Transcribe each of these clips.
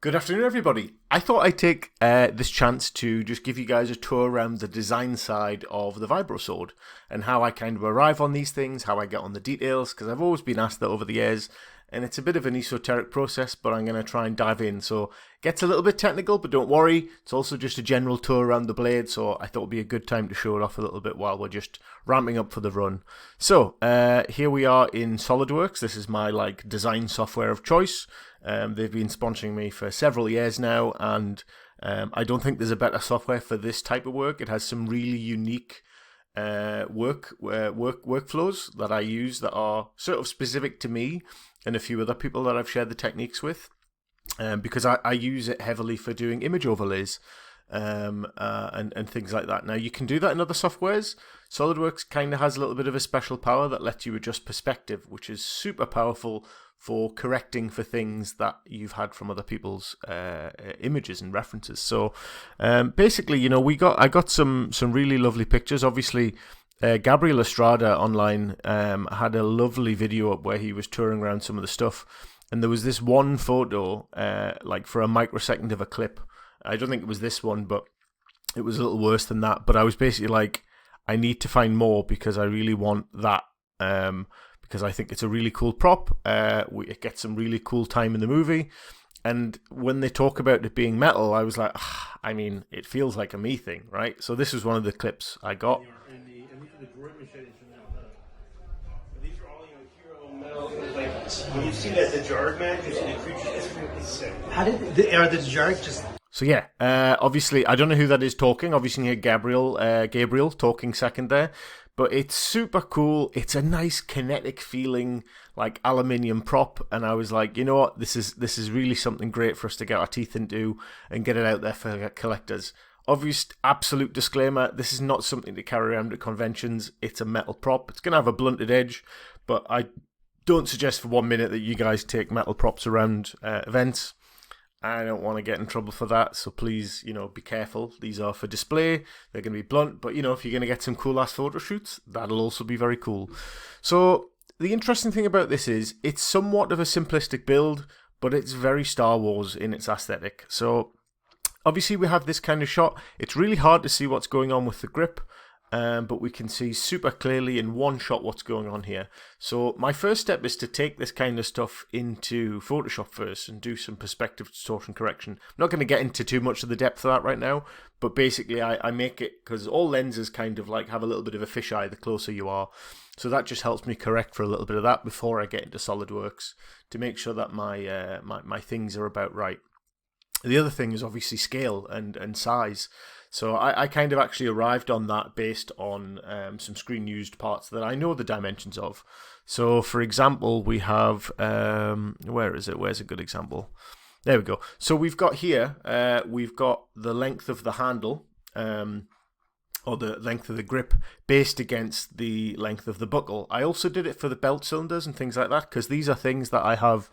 Good afternoon, everybody. I thought I'd take this chance to just give you guys a tour around the design side of the Vibrosword and how I kind of arrive on these things, how I get on the details, because I've always been asked that over the years, and it's a bit of an esoteric process, but I'm going to try and dive in. So it gets a little bit technical, but don't worry, it's also just a general tour around the blade, so I thought it would be a good time to show it off a little bit while we're just ramping up for the run. So here we are in SolidWorks. This is my design software of choice. They've been sponsoring me for several years now, and I don't think there's a better software for this type of work. It has some really unique workflows that I use that are sort of specific to me and a few other people that I've shared the techniques with, because I use it heavily for doing image overlays and things like that. Now, you can do that in other softwares. SolidWorks kind of has a little bit of a special power that lets you adjust perspective, which is super powerful for correcting for things that you've had from other people's images and references. So basically, I got some really lovely pictures. Obviously, Gabriel Estrada online had a lovely video up where he was touring around some of the stuff, and there was this one photo, for a microsecond of a clip. I don't think it was this one, but it was a little worse than that. But I was basically like, I need to find more because I really want that. Because I think it's a really cool prop. It gets some really cool time in the movie. And when they talk about it being metal, I was like, it feels like a me thing, right? So this was one of the clips I got. And these are the droid machetes from now. These are all hero metal. When you see that the Jarg match, you see the creatures. It's sick. How did the Jarg just? So yeah, obviously I don't know who that is talking. Obviously you hear Gabriel talking second there. But it's super cool. It's a nice kinetic feeling, like aluminium prop. And I was like, you know what? This is really something great for us to get our teeth into and get it out there for collectors. Obvious, absolute disclaimer, this is not something to carry around at conventions. It's a metal prop. It's going to have a blunted edge, but I don't suggest for 1 minute that you guys take metal props around events. I don't want to get in trouble for that, so please, be careful. These are for display. They're going to be blunt, but, if you're going to get some cool-ass photo shoots, that'll also be very cool. So the interesting thing about this is it's somewhat of a simplistic build, but it's very Star Wars in its aesthetic. So obviously we have this kind of shot. It's really hard to see what's going on with the grip, but we can see super clearly in one shot what's going on here. So my first step is to take this kind of stuff into Photoshop first and do some perspective distortion correction. I'm not going to get into too much of the depth of that right now, but basically I make it, because all lenses kind of have a little bit of a fisheye the closer you are. So that just helps me correct for a little bit of that before I get into SolidWorks to make sure that my things are about right. The other thing is obviously scale and size. So I kind of actually arrived on that based on some screen used parts that I know the dimensions of. So for example, we have, where is it? Where's a good example? There we go. So we've got here, we've got the length of the handle, or the length of the grip based against the length of the buckle. I also did it for the belt cylinders and things like that, because these are things that I have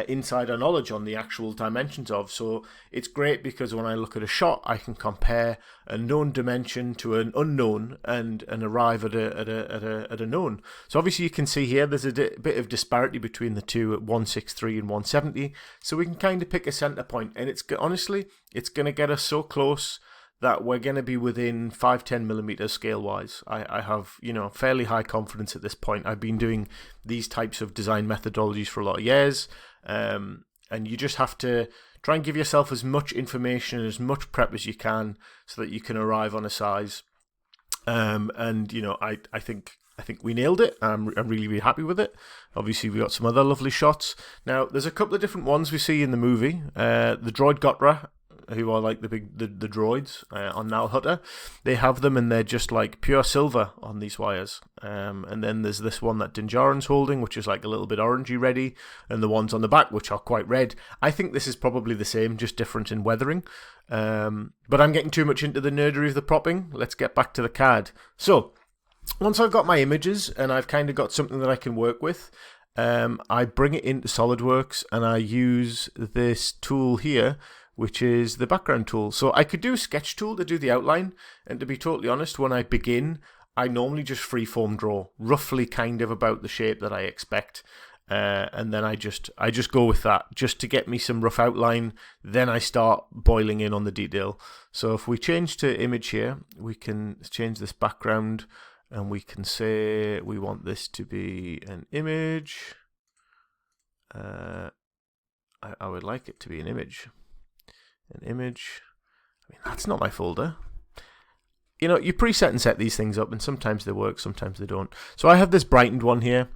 insider knowledge on the actual dimensions of. So it's great because when I look at a shot, I can compare a known dimension to an unknown and arrive at a known. So obviously you can see here there's a bit of disparity between the two at 163 and 170. So we can kind of pick a center point, and honestly, it's going to get us so close that we're going to be within 5-10 millimeters scale wise. I have fairly high confidence at this point. I've been doing these types of design methodologies for a lot of years, and you just have to try and give yourself as much information and as much prep as you can so that you can arrive on a size. I think we nailed it. I'm really, really happy with it. Obviously, we got some other lovely shots. Now, there's a couple of different ones we see in the movie. The droid Gotra, who are like the droids on Nal Hutta, they have them and they're just like pure silver on these wires. And then there's this one that Din Djarin's holding, which is like a little bit orangey reddy, and the ones on the back, which are quite red. I think this is probably the same, just different in weathering. But I'm getting too much into the nerdery of the propping. Let's get back to the CAD. So once I've got my images and I've kind of got something that I can work with, I bring it into SolidWorks and I use this tool here, which is the background tool. So I could do a sketch tool to do the outline, and to be totally honest, when I begin, I normally just freeform draw, roughly kind of about the shape that I expect. and then I just go with that just to get me some rough outline. Then I start boiling in on the detail. So if we change to image here, we can change this background, and we can say we want this to be an image. I would like it to be an image. An image. I mean, that's not my folder. You know, you preset and set these things up, and sometimes they work, sometimes they don't. So I have this brightened one here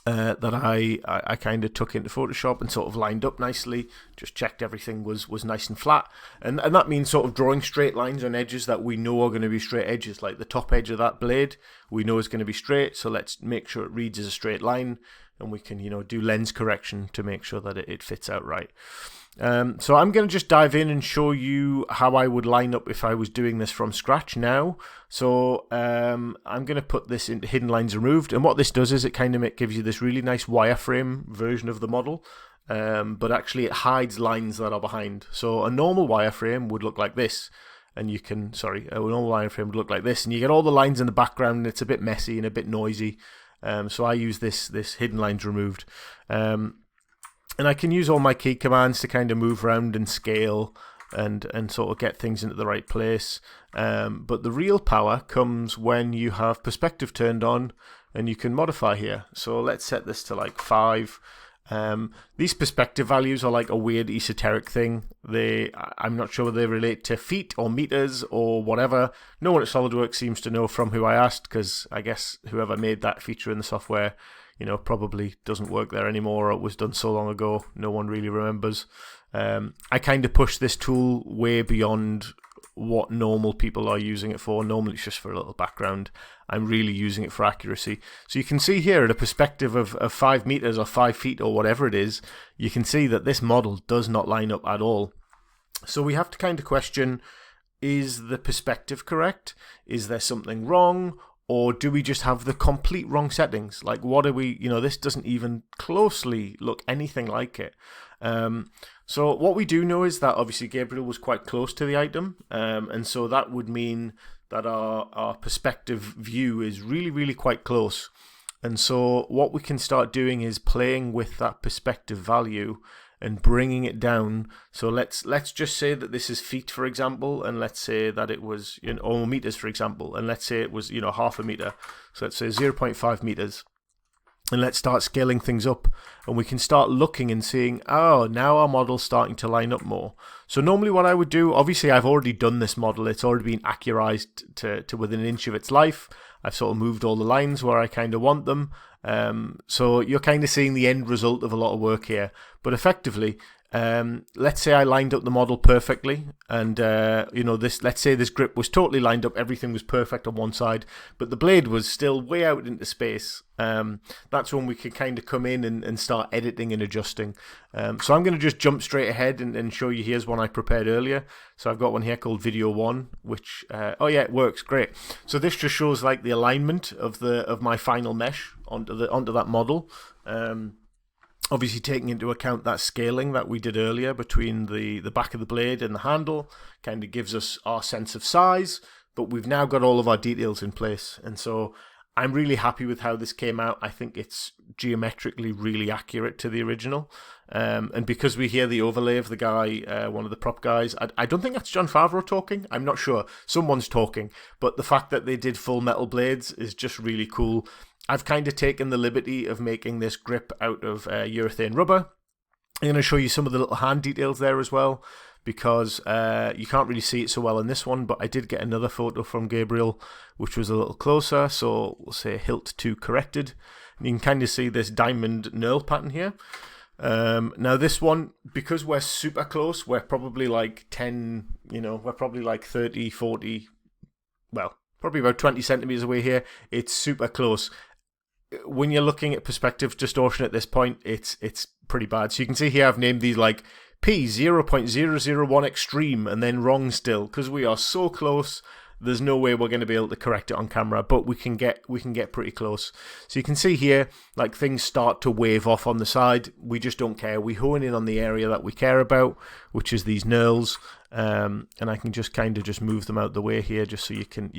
that I kind of took into Photoshop and sort of lined up nicely. Just checked everything was nice and flat, and that means sort of drawing straight lines on edges that we know are going to be straight edges. Like the top edge of that blade, we know is going to be straight. So let's make sure it reads as a straight line, and we can do lens correction to make sure that it fits out right. So I'm going to just dive in and show you how I would line up if I was doing this from scratch now. So I'm going to put this into hidden lines removed, and what this does is it kind of gives you this really nice wireframe version of the model, but actually it hides lines that are behind. So a normal wireframe would look like this, and you can, a normal wireframe would look like this, and you get all the lines in the background, and it's a bit messy and a bit noisy. So I use this hidden lines removed. And I can use all my key commands to kind of move around and scale and sort of get things into the right place. But the real power comes when you have perspective turned on, and you can modify here. So let's set this to like 5. These perspective values are like a weird esoteric thing. I'm not sure whether they relate to feet or meters or whatever. No one at SolidWorks seems to know from who I asked, because I guess whoever made that feature in the software probably doesn't work there anymore, or it was done so long ago, no one really remembers. I kind of push this tool way beyond what normal people are using it for. Normally it's just for a little background. I'm really using it for accuracy. So you can see here at a perspective of 5 meters or 5 feet or whatever it is, you can see that this model does not line up at all. So we have to kind of question, is the perspective correct? Is there something wrong? Or do we just have the complete wrong settings? Like, what are we, this doesn't even closely look anything like it. So what we do know is that obviously Gabriel was quite close to the item. And so that would mean that our perspective view is really, really quite close. And so what we can start doing is playing with that perspective value and bringing it down. So let's just say that this is feet, for example, and let's say that it was or meters, for example, and let's say it was half a meter. So let's say 0.5 meters, and let's start scaling things up, and we can start looking and seeing, oh, now our model's starting to line up more. So normally what I would do, obviously I've already done this model, it's already been accurized to within an inch of its life. I've sort of moved all the lines where I kind of want them. So you're kind of seeing the end result of a lot of work here. But effectively, let's say I lined up the model perfectly, and let's say this grip was totally lined up, everything was perfect on one side, but the blade was still way out into space. That's when we can kind of come in and start editing and adjusting. So I'm going to just jump straight ahead and show you. Here's one I prepared earlier. So I've got one here called Video 1, which it works great. So this just shows like the alignment of my final mesh onto that model. Obviously taking into account that scaling that we did earlier between the back of the blade and the handle, kind of gives us our sense of size, but we've now got all of our details in place. And so I'm really happy with how this came out. I think it's geometrically really accurate to the original. And because we hear the overlay of the guy, one of the prop guys, I don't think that's Jon Favreau talking. I'm not sure. Someone's talking. But the fact that they did full metal blades is just really cool. I've kind of taken the liberty of making this grip out of urethane rubber. I'm going to show you some of the little hand details there as well, because you can't really see it so well in this one, but I did get another photo from Gabriel which was a little closer, so we'll say hilt 2 corrected, and you can kind of see this diamond knurl pattern here. Now this one, because we're super close, we're probably like 10, we're probably like 30, 40, well, probably about 20 centimeters away here. It's super close. When you're looking at perspective distortion at this point, it's pretty bad. So you can see here I've named these like P0.001 extreme and then wrong still, because we are so close. There's no way we're going to be able to correct it on camera, but we can get pretty close. So you can see here, like things start to wave off on the side. We just don't care. We hone in on the area that we care about, which is these knurls, and I can just kind of just move them out the way here, just so you can.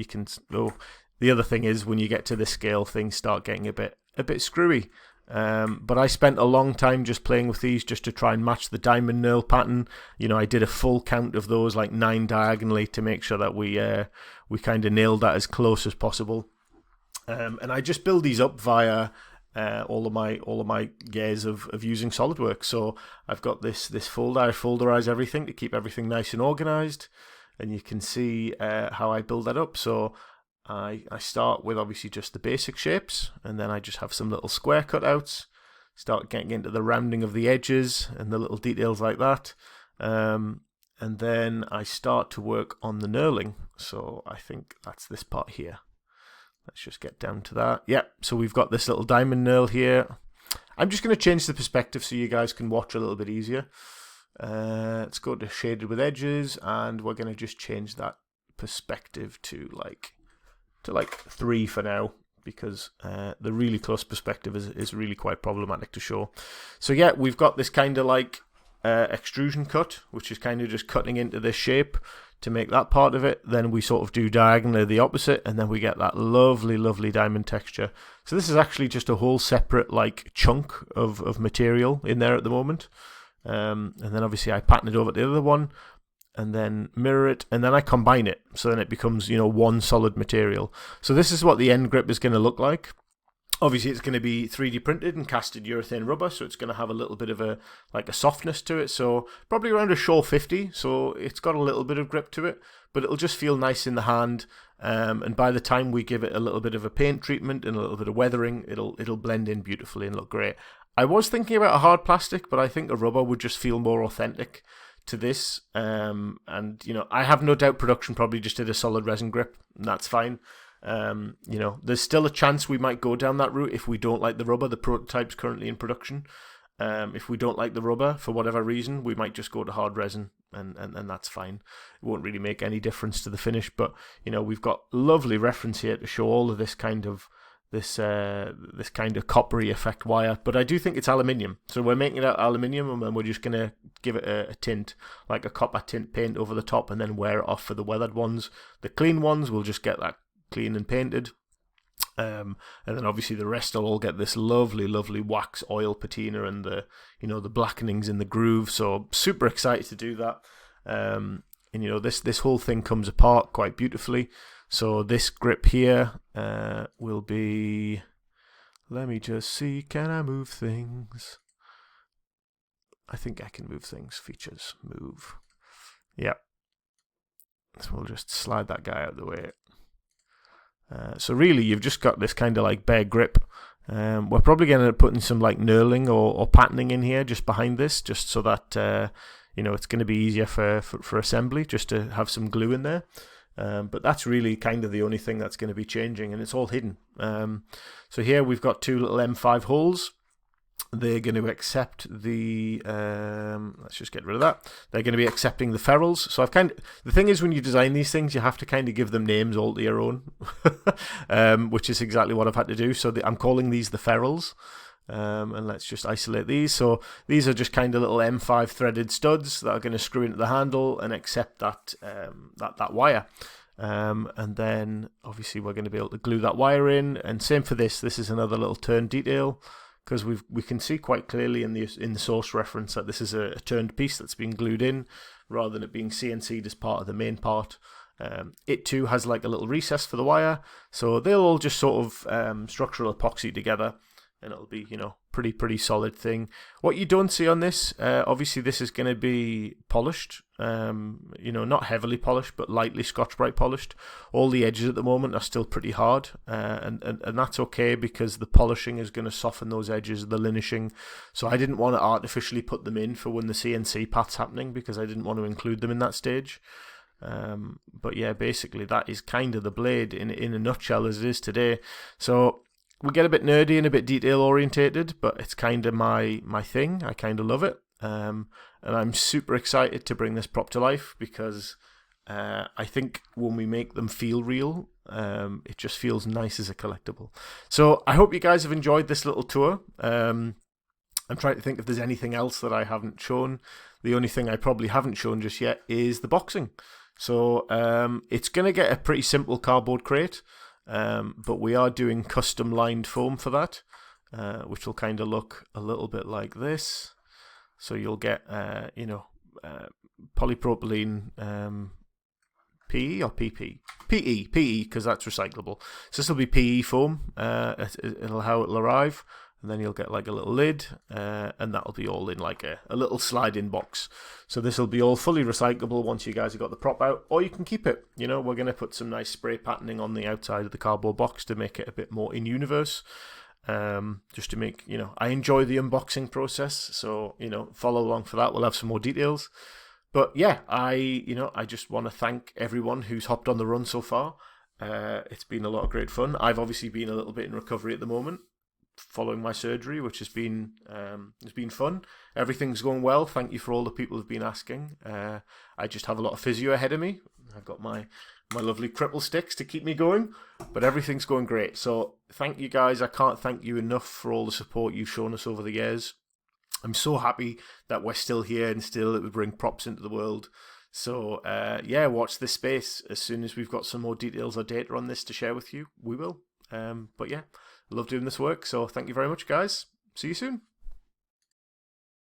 Oh, the other thing is when you get to this scale, things start getting a bit screwy. But I spent a long time just playing with these just to try and match the diamond knurl pattern. You know, I did a full count of those, like 9 diagonally, to make sure that we kind of nailed that as close as possible. And I just build these up via all of my gears of using SolidWorks. So I've got this folder. I folderize everything to keep everything nice and organized, and you can see how I build that up. So I start with obviously just the basic shapes, and then I just have some little square cutouts, start getting into the rounding of the edges and the little details like that, and then I start to work on the knurling. So I think that's this part here. Let's just get down to that. Yep, so we've got this little diamond knurl here. I'm just going to change the perspective so you guys can watch a little bit easier. Let's go to shaded with edges, and we're going to just change that perspective to like 3 for now, because the really close perspective is really quite problematic to show. So yeah, we've got this kind of like extrusion cut, which is kind of just cutting into this shape to make that part of it. Then we sort of do diagonally the opposite, and then we get that lovely diamond texture. So this is actually just a whole separate like chunk of material in there at the moment. And then obviously I pattern it over the other one, and then mirror it, and then I combine it, so then it becomes, you know, one solid material. So this is what the end grip is going to look like. Obviously, it's going to be 3D printed and casted urethane rubber, so it's going to have a little bit of a softness to it. So probably around a Shaw 50. So it's got a little bit of grip to it, but it'll just feel nice in the hand. And by the time we give it a little bit of a paint treatment and a little bit of weathering, it'll blend in beautifully and look great. I was thinking about a hard plastic, but I think a rubber would just feel more authentic to this. And you know, I have no doubt production probably just did a solid resin grip, and that's fine. You know, there's still a chance we might go down that route if we don't like the rubber. The prototype's currently in production. If we don't like the rubber for whatever reason, we might just go to hard resin, and that's fine. It won't really make any difference to the finish, but you know, we've got lovely reference here to show all of this kind of coppery effect wire. But I do think it's aluminium, so we're making it out aluminium, and then we're just gonna give it a tint, like a copper tint paint over the top, and then wear it off for the weathered ones. The clean ones will just get that clean and painted, and then obviously the rest will all get this lovely wax oil patina and the, you know, the blackenings in the groove. So super excited to do that. And you know, this whole thing comes apart quite beautifully. So this grip here will be, let me just see, can I move things? I think I can move things. Features, move. Yeah, so we'll just slide that guy out of the way. So really, you've just got this kind of like bare grip. We're probably going to end up putting some like knurling or patterning in here just behind this, just so that you know, it's going to be easier for assembly, just to have some glue in there. But that's really kind of the only thing that's going to be changing, and it's all hidden. So here we've got 2 little M5 holes. They're going to accept the, let's just get rid of that. They're going to be accepting the ferrules. So the thing is, when you design these things, you have to kind of give them names all to your own, which is exactly what I've had to do. So I'm calling these the ferrules. And let's just isolate these. So these are just kind of little M5 threaded studs that are going to screw into the handle and accept that that wire. And then obviously we're going to be able to glue that wire in. And same for this. This is another little turn detail, because we can see quite clearly in the source reference that this is a turned piece that's been glued in, rather than it being CNC'd as part of the main part. It too has like a little recess for the wire, so they'll all just sort of structural epoxy together, and it'll be, you know, pretty solid thing. What you don't see on this, obviously this is going to be polished, you know, not heavily polished, but lightly Scotch-Brite polished. All the edges at the moment are still pretty hard, and that's okay, because the polishing is going to soften those edges, the linishing. So I didn't want to artificially put them in for when the CNC path's happening, because I didn't want to include them in that stage. But yeah, basically that is kind of the blade in a nutshell as it is today. So we get a bit nerdy and a bit detail orientated, but it's kind of my thing. I kind of love it, and I'm super excited to bring this prop to life, because I think when we make them feel real, it just feels nice as a collectible. So I hope you guys have enjoyed this little tour. I'm trying to think if there's anything else that I haven't shown. The only thing I probably haven't shown just yet is the boxing. So it's going to get a pretty simple cardboard crate. But we are doing custom lined foam for that. which will kind of look a little bit like this. So you'll get, polypropylene PE or PP? PE, because that's recyclable. So this will be PE foam. How it'll arrive. And then you'll get like a little lid, and that'll be all in like a little slide-in box. So this will be all fully recyclable once you guys have got the prop out, or you can keep it. We're going to put some nice spray patterning on the outside of the cardboard box to make it a bit more in-universe. Just to make, I enjoy the unboxing process, so, follow along for that. We'll have some more details. But yeah, I just want to thank everyone who's hopped on the run so far. It's been a lot of great fun. I've obviously been a little bit in recovery at the moment, following my surgery, which has been fun. Everything's going well. Thank you for all the people who've been asking. I just have a lot of physio ahead of me. I've got my lovely cripple sticks to keep me going, but everything's going great. So thank you guys. I can't thank you enough for all the support you've shown us over the years. I'm so happy that we're still here and still that we bring props into the world. So watch this space. As soon as we've got some more details or data on this to share with you, we will. But yeah, I love doing this work. So thank you very much, guys. See you soon.